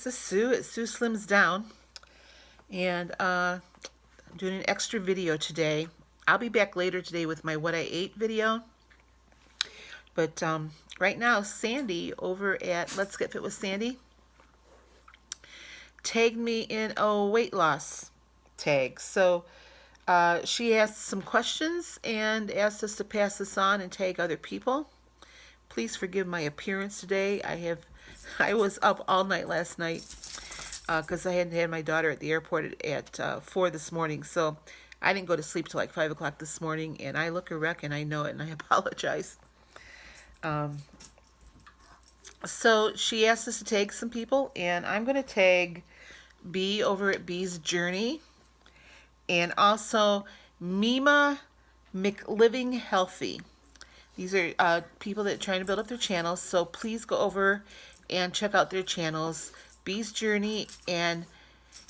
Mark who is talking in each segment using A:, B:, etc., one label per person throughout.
A: this is Sue at Sue Slims Down, and I'm doing an extra video today. I'll be back later today with my What I Ate video, but right now Sandy over at Let's Get Fit with Sandy tagged me in a weight loss tag. So she asked some questions and asked us to pass this on and tag other people. Please forgive my appearance today. I was up all night last night because I hadn't had my daughter at the airport at 4 this morning. So I didn't go to sleep till like 5 o'clock this morning, and I look a wreck, and I know it, and I apologize. So she asked us to tag some people, and I'm going to tag B over at B's Journey, and also Meema McLiving Healthy. These are people that are trying to build up their channels, so please go over and check out their channels, B's Journey and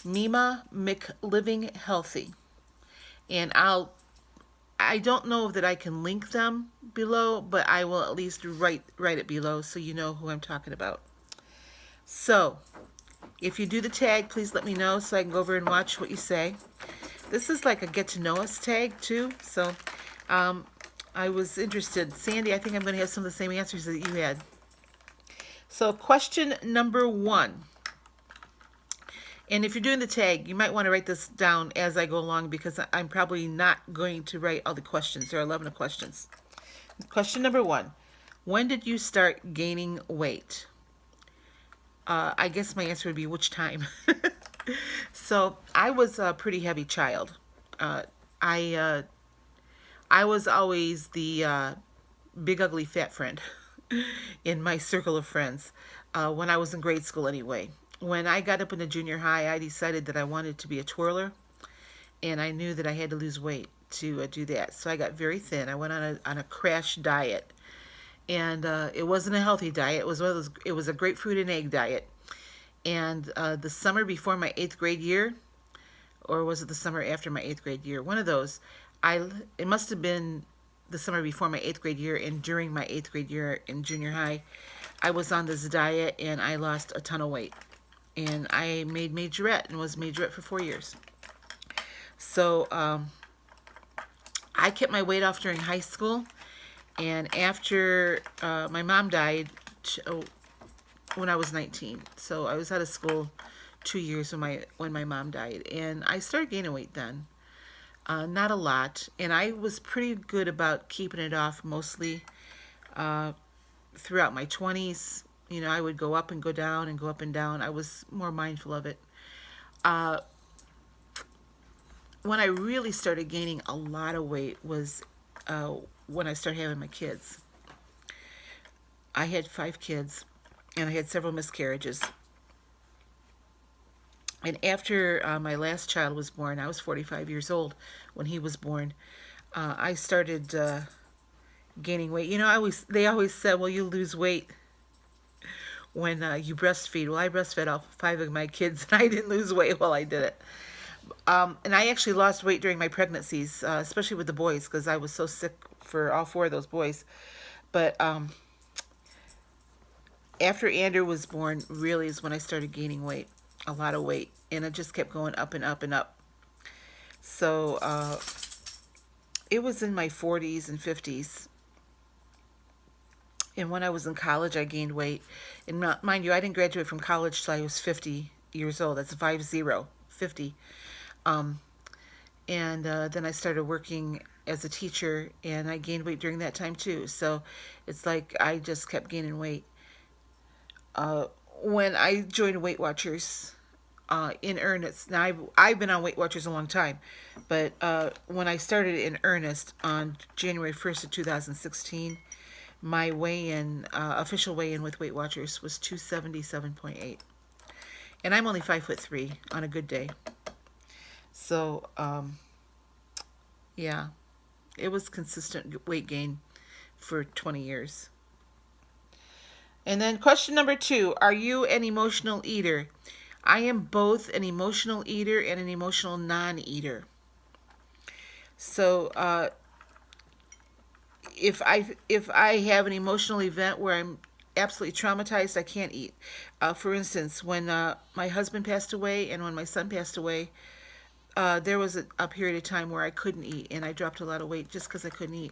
A: Meema McLiving Healthy. And I don't know that I can link them below, but I will at least write it below so you know who I'm talking about. So if you do the tag, please let me know so I can go over and watch what you say. This is like a get to know us tag too, so I was interested. Sandy, I think I'm going to have some of the same answers that you had. So question number 1. And if you're doing the tag, you might want to write this down as I go along, because I'm probably not going to write all the questions. There are 11 questions. Question number 1. When did you start gaining weight? I guess my answer would be which time. So I was a pretty heavy child. I was always the big ugly fat friend in my circle of friends when I was in grade school anyway. When I got up into junior high, I decided that I wanted to be a twirler, and I knew that I had to lose weight to do that. So I got very thin. I went on a crash diet, and it wasn't a healthy diet. It was one of those. It was a grapefruit and egg diet. And the summer before my 8th grade year, or was it the summer after my 8th grade year? One of those. It must have been the summer before my 8th grade year, and during my 8th grade year in junior high, I was on this diet, and I lost a ton of weight. And I made majorette and was majorette for 4 years. So I kept my weight off during high school, and after my mom died when I was 19. So I was out of school 2 years when my mom died, and I started gaining weight then. Not a lot, and I was pretty good about keeping it off mostly throughout my 20s. You know, I would go up and go down and go up and down. I was more mindful of it. When I really started gaining a lot of weight was when I started having my kids. I had 5 kids, and I had several miscarriages. And after my last child was born, I was 45 years old when he was born. I started gaining weight. You know, they always said, well, you lose weight when you breastfeed. Well, I breastfed all 5 of my kids, and I didn't lose weight while I did it. And I actually lost weight during my pregnancies, especially with the boys, because I was so sick for all 4 of those boys. But after Andrew was born, really is when I started gaining weight, a lot of weight, and it just kept going up and up and up. So it was in my 40s and 50s. And when I was in college, I gained weight. And mind you, I didn't graduate from college till I was 50 years old. That's 50. And then I started working as a teacher, and I gained weight during that time too. So it's like I just kept gaining weight. When I joined Weight Watchers in earnest, now I've been on Weight Watchers a long time, but when I started in earnest on January 1st of 2016, my weigh-in, official weigh-in with Weight Watchers was 277.8. And I'm only 5'3" on a good day. So, yeah, it was consistent weight gain for 20 years. And then question number 2, are you an emotional eater? I am both an emotional eater and an emotional non-eater. So, if I have an emotional event where I'm absolutely traumatized. I can't eat. For instance, when my husband passed away and when my son passed away, there was a period of time where I couldn't eat, and I dropped a lot of weight just because I couldn't eat.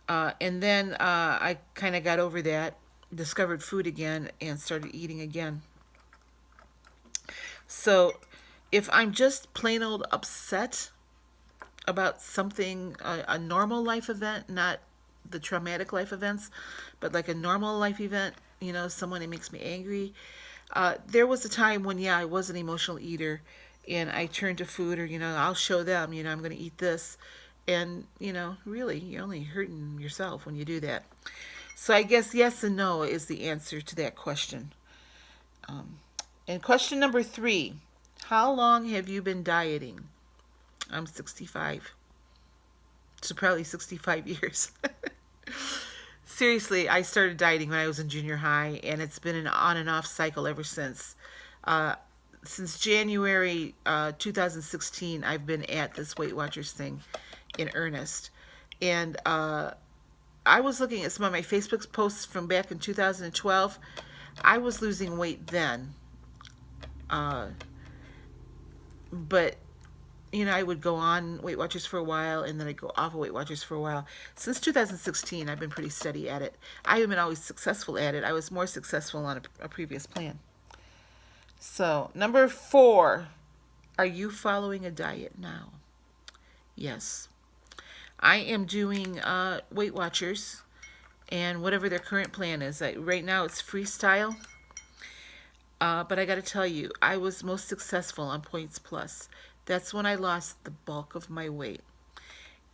A: And then I kind of got over that, discovered food again, and started eating again. So if I'm just plain old upset about something, a normal life event, not the traumatic life events, but like a normal life event, someone that makes me angry. There was a time when, yeah, I was an emotional eater and I turned to food, or, I'll show them, I'm going to eat this. And, really, you're only hurting yourself when you do that. So I guess yes and no is the answer to that question. And question number 3, how long have you been dieting? I'm 65. So probably 65 years. Seriously, I started dieting when I was in junior high, and it's been an on and off cycle ever since. Since January 2016, I've been at this Weight Watchers thing in earnest. And I was looking at some of my Facebook posts from back in 2012. I was losing weight then. But I would go on Weight Watchers for a while, and then I'd go off of Weight Watchers for a while. Since 2016, I've been pretty steady at it. I haven't been always successful at it. I was more successful on a previous plan. So, number 4, are you following a diet now? Yes. I am doing Weight Watchers, and whatever their current plan is. Right now, it's freestyle. But I got to tell you, I was most successful on Points Plus. That's when I lost the bulk of my weight.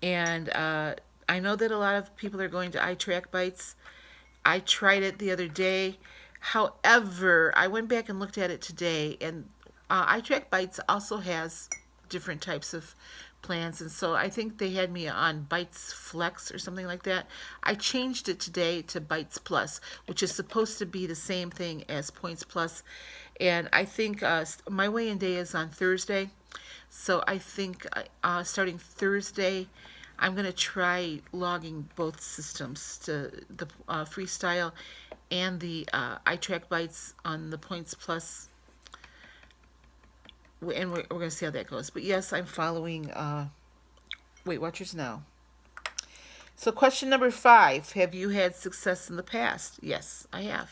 A: And I know that a lot of people are going to iTrack Bites. I tried it the other day. However, I went back and looked at it today, and iTrack Bites also has different types of plans, and so I think they had me on Bites Flex or something like that. I changed it today to Bites Plus, which is supposed to be the same thing as Points Plus, and I think my weigh-in day is on Thursday, so I think starting Thursday, I'm going to try logging both systems, to the Freestyle and the iTrack Bites on the Points Plus, and we're going to see how that goes. But yes, I'm following Weight Watchers now. So question number 5, have you had success in the past? Yes, I have.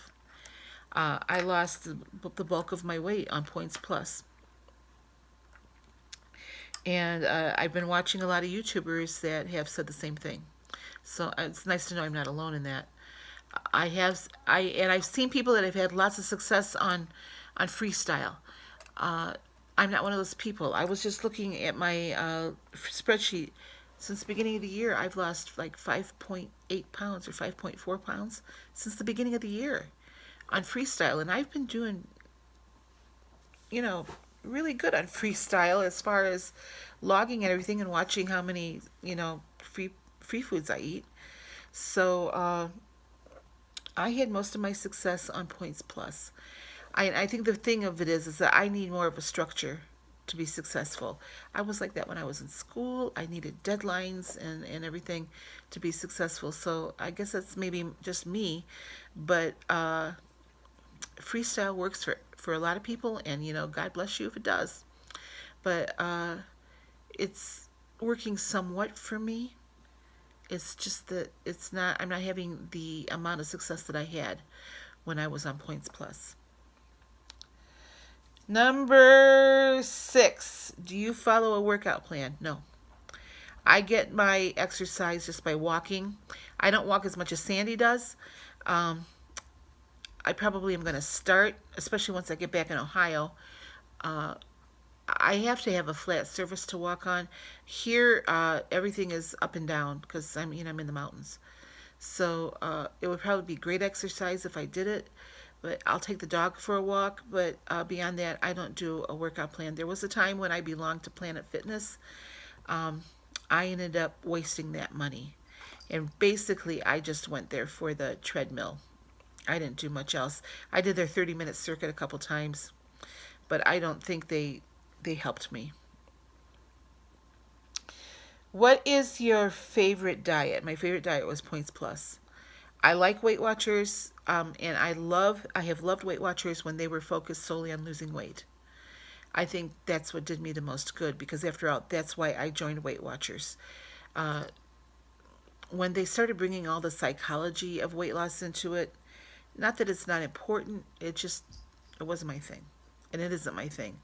A: I lost the bulk of my weight on Points Plus. And I've been watching a lot of YouTubers that have said the same thing. So it's nice to know I'm not alone in that. I've seen people that have had lots of success on freestyle. I'm not one of those people. I was just looking at my spreadsheet. Since the beginning of the year, I've lost like 5.8 pounds or 5.4 pounds since the beginning of the year on freestyle. And I've been doing, really good on freestyle as far as logging and everything and watching how many, free foods I eat. So I had most of my success on Points Plus. I think the thing of it is that I need more of a structure to be successful. I was like that when I was in school. I needed deadlines and everything to be successful. So I guess that's maybe just me, but freestyle works for a lot of people, and God bless you if it does. But it's working somewhat for me. It's just that I'm not having the amount of success that I had when I was on Points Plus. Number 6, do you follow a workout plan? No. I get my exercise just by walking. I don't walk as much as Sandy does. I probably am going to start, especially once I get back in Ohio. I have to have a flat surface to walk on. Here, everything is up and down because I'm in the mountains. So it would probably be great exercise if I did it. But I'll take the dog for a walk. But beyond that, I don't do a workout plan. There was a time when I belonged to Planet Fitness. I ended up wasting that money. And basically, I just went there for the treadmill. I didn't do much else. I did their 30-minute circuit a couple times. But I don't think they helped me. What is your favorite diet? My favorite diet was Points Plus. I like Weight Watchers, and I have loved Weight Watchers when they were focused solely on losing weight. I think that's what did me the most good, because after all, that's why I joined Weight Watchers. Uh, when they started bringing all the psychology of weight loss into it, not that it's not important, it wasn't my thing, and it isn't my thing.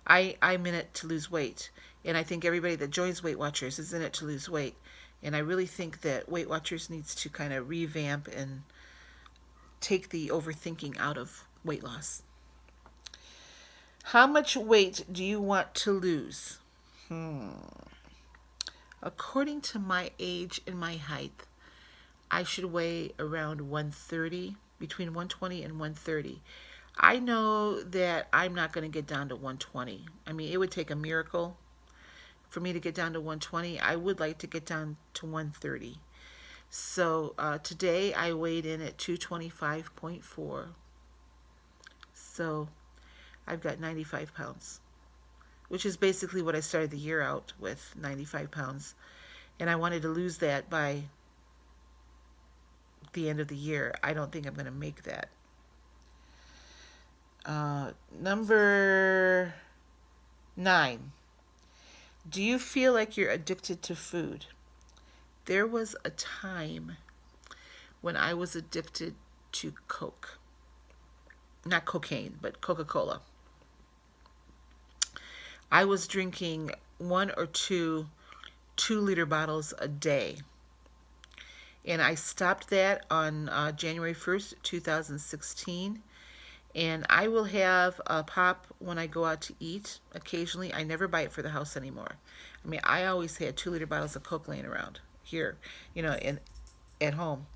A: I'm in it to lose weight, and I think everybody that joins Weight Watchers is in it to lose weight. And I really think that Weight Watchers needs to kind of revamp and take the overthinking out of weight loss. How much weight do you want to lose? According to my age and my height, I should weigh around 130, between 120 and 130. I know that I'm not going to get down to 120. I mean, it would take a miracle for me to get down to 120. I would like to get down to 130. So today I weighed in at 225.4. So I've got 95 pounds, which is basically what I started the year out with, 95 pounds. And I wanted to lose that by the end of the year. I don't think I'm going to make that. Number 9. Do you feel like you're addicted to food? There was a time when I was addicted to Coke. Not cocaine, but Coca-Cola. I was drinking 1 or 2 2-liter bottles a day. And I stopped that on January 1st, 2016. And I will have a pop when I go out to eat occasionally. I never buy it for the house anymore. I mean, I always had 2-liter bottles of Coke laying around here, at home.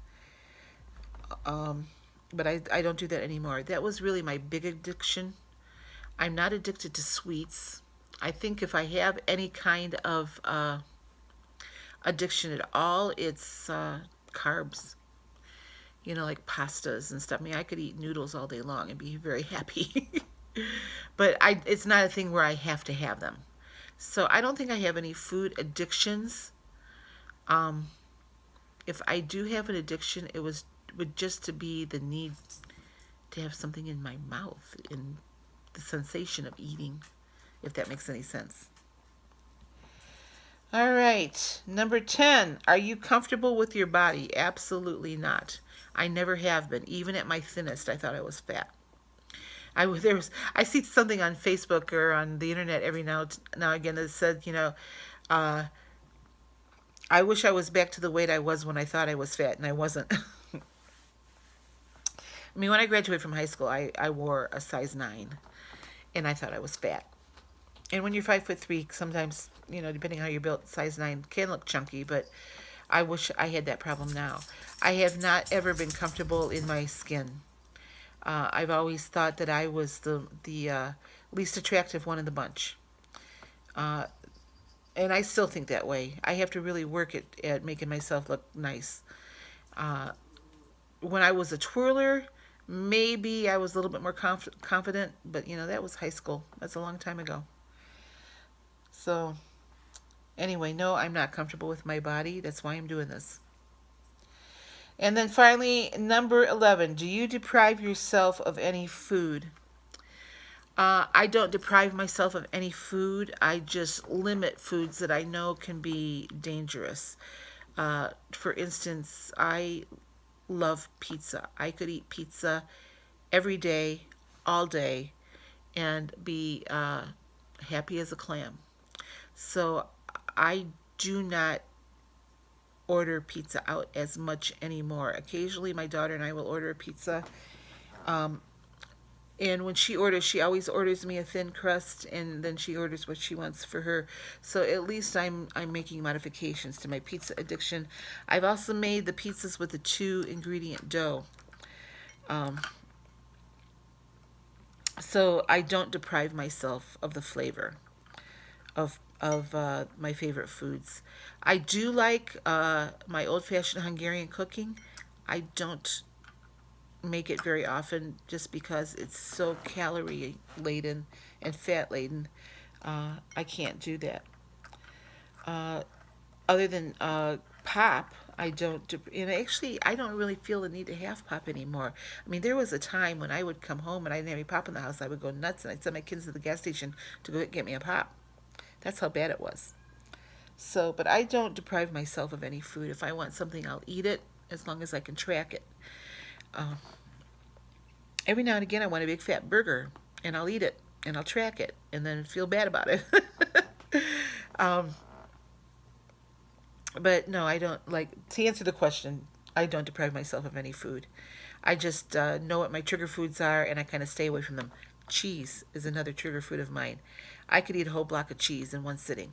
A: But I don't do that anymore. That was really my big addiction. I'm not addicted to sweets. I think if I have any kind of addiction at all, it's carbs. Like pastas and stuff. I mean, I could eat noodles all day long and be very happy. But it's not a thing where I have to have them. So I don't think I have any food addictions. If I do have an addiction, would just to be the need to have something in my mouth and the sensation of eating, if that makes any sense. All right, number 10. Are you comfortable with your body? Absolutely not. I never have been. Even at my thinnest, I thought I was fat. I see something on Facebook or on the internet every now and again that said, I wish I was back to the weight I was when I thought I was fat, and I wasn't. I mean, when I graduated from high school, I wore a size 9, and I thought I was fat. And when you're 5'3", sometimes, depending how you're built, size 9 can look chunky, but I wish I had that problem now. I have not ever been comfortable in my skin. I've always thought that I was the least attractive one in the bunch. And I still think that way. I have to really work at making myself look nice. When I was a twirler, maybe I was a little bit more confident, but that was high school. That's a long time ago. So anyway, no, I'm not comfortable with my body. That's why I'm doing this. And then finally, number 11, do you deprive yourself of any food? I don't deprive myself of any food. I just limit foods that I know can be dangerous. For instance, I love pizza. I could eat pizza every day, all day, and be happy as a clam. So I do not order pizza out as much anymore. Occasionally my daughter and I will order a pizza. And when she orders, she always orders me a thin crust, and then she orders what she wants for her. So at least I'm making modifications to my pizza addiction. I've also made the pizzas with a 2-ingredient dough. So I don't deprive myself of the flavor of my favorite foods. I do like my old-fashioned Hungarian cooking. I don't make it very often just because it's so calorie laden and fat laden. I can't do that. Other than pop, I don't, and actually, I don't really feel the need to have pop anymore. I mean, there was a time when I would come home and I didn't have any pop in the house, I would go nuts and I'd send my kids to the gas station to go get me a pop. That's how bad it was. So, but I don't deprive myself of any food. If I want something, I'll eat it as long as I can track it. Um, every now and again, I want a big fat burger, and I'll eat it, and I'll track it, and then feel bad about it. um, but no, I don't like to answer the question. I don't deprive myself of any food. I just know what my trigger foods are, and I kind of stay away from them. Cheese is another trigger food of mine. I could eat a whole block of cheese in one sitting,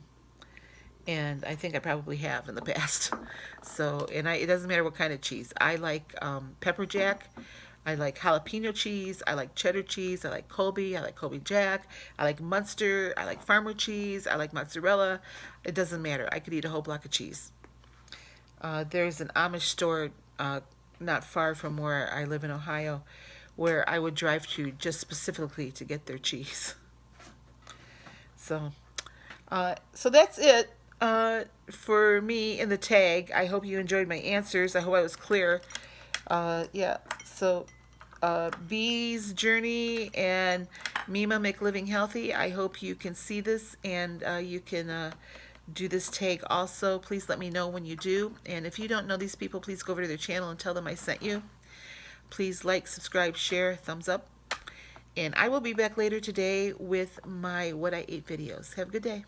A: and I think I probably have in the past. So, and it doesn't matter what kind of cheese. I like pepper jack. I like jalapeno cheese. I like cheddar cheese. I like Colby. I like Colby Jack. I like Munster. I like farmer cheese. I like mozzarella. It doesn't matter. I could eat a whole block of cheese. There's an Amish store not far from where I live in Ohio where I would drive to just specifically to get their cheese. So, so that's it for me in the tag. I hope you enjoyed my answers. I hope I was clear. Yeah, so Bee's Journey and Meema Make Living Healthy. I hope you can see this and you can do this tag also. Please let me know when you do. And if you don't know these people, please go over to their channel and tell them I sent you. Please like, subscribe, share, thumbs up. And I will be back later today with my What I Ate videos. Have a good day.